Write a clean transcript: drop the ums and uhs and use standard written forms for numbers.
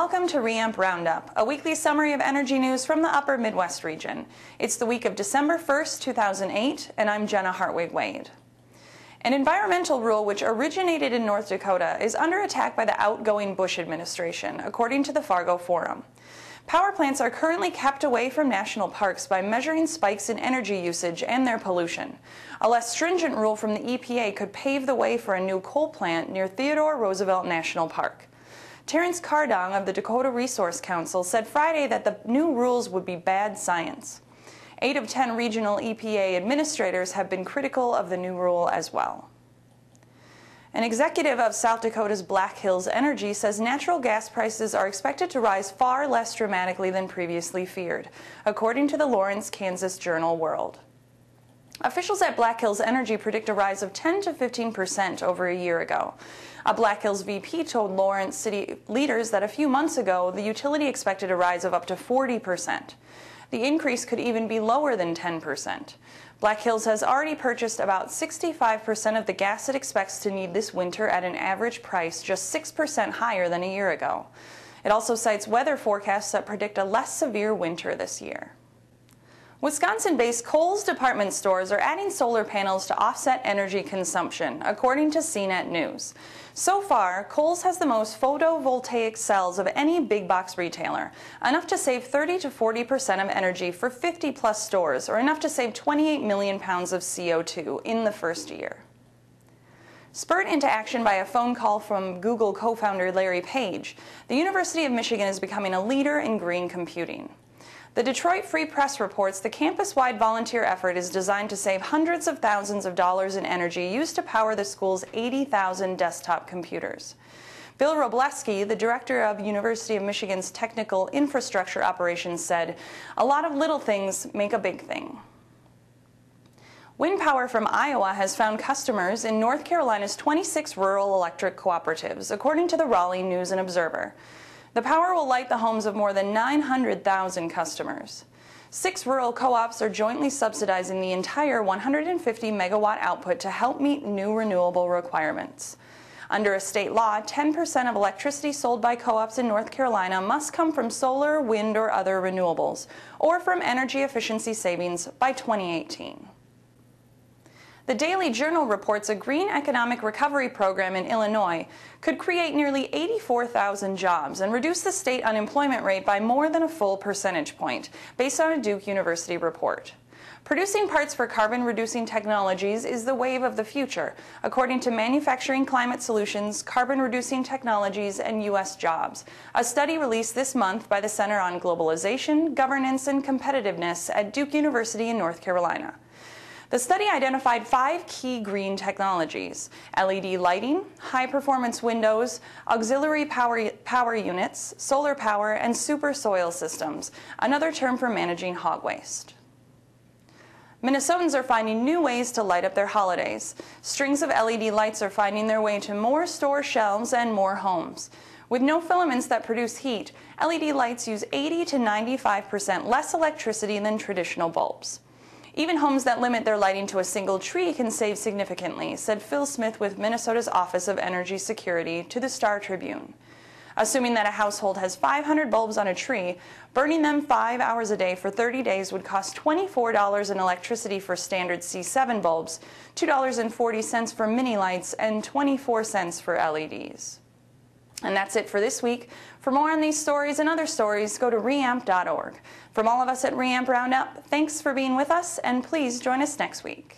welcome to ReAmp Roundup, a weekly summary of energy news from the upper Midwest region. It's the week of December 1st, 2008, and I'm Jenna Hartwig-Wade. An environmental rule which originated in North Dakota is under attack by the outgoing Bush administration, according to the Fargo Forum. Power plants are currently kept away from national parks by measuring spikes in energy usage and their pollution. A less stringent rule from the EPA could pave the way for a new coal plant near Theodore Roosevelt National Park. Terrence Cardong of the Dakota Resource Council said Friday that the new rules would be bad science. 8 of 10 regional EPA administrators have been critical of the new rule as well. An executive of South Dakota's Black Hills Energy says natural gas prices are expected to rise far less dramatically than previously feared, according to the Lawrence, Kansas Journal World. Officials at Black Hills Energy predict a rise of 10 to 15% over a year ago. A Black Hills VP told Lawrence city leaders that a few months ago, the utility expected a rise of up to 40%. The increase could even be lower than 10%. Black Hills has already purchased about 65% of the gas it expects to need this winter at an average price just 6% higher than a year ago. It also cites weather forecasts that predict a less severe winter this year. Wisconsin-based Kohl's department stores are adding solar panels to offset energy consumption, according to CNET News. So far, Kohl's has the most photovoltaic cells of any big box retailer, enough to save 30 to 40% of energy for 50-plus stores, or enough to save 28 million pounds of CO2 in the first year. Spurred into action by a phone call from Google co-founder Larry Page, the University of Michigan is becoming a leader in green computing. The Detroit Free Press reports the campus-wide volunteer effort is designed to save hundreds of thousands of dollars in energy used to power the school's 80,000 desktop computers. Bill Robleski, the director of University of Michigan's Technical Infrastructure Operations, said, "A lot of little things make a big thing." Wind power from Iowa has found customers in North Carolina's 26 rural electric cooperatives, according to the Raleigh News and Observer. The power will light the homes of more than 900,000 customers. 6 rural co-ops are jointly subsidizing the entire 150 megawatt output to help meet new renewable requirements. Under a state law, 10% of electricity sold by co-ops in North Carolina must come from solar, wind, or other renewables, or from energy efficiency savings by 2018. The Daily Journal reports a green economic recovery program in Illinois could create nearly 84,000 jobs and reduce the state unemployment rate by more than a full percentage point, based on a Duke University report. Producing parts for carbon-reducing technologies is the wave of the future, according to Manufacturing Climate Solutions, Carbon-Reducing Technologies, and U.S. Jobs, a study released this month by the Center on Globalization, Governance, and Competitiveness at Duke University in North Carolina. The study identified 5 key green technologies: LED lighting, high-performance windows, auxiliary power units, solar power, and super soil systems, another term for managing hog waste. Minnesotans are finding new ways to light up their holidays. Strings of LED lights are finding their way to more store shelves and more homes. With no filaments that produce heat, LED lights use 80 to 95% less electricity than traditional bulbs. Even homes that limit their lighting to a single tree can save significantly, said Phil Smith with Minnesota's Office of Energy Security to the Star Tribune. Assuming that a household has 500 bulbs on a tree, burning them 5 hours a day for 30 days would cost $24 in electricity for standard C7 bulbs, $2.40 for mini lights, and 24 cents for LEDs. And that's it for this week. For more on these stories and other stories, go to ReAmp.org. From all of us at ReAmp Roundup, thanks for being with us, and please join us next week.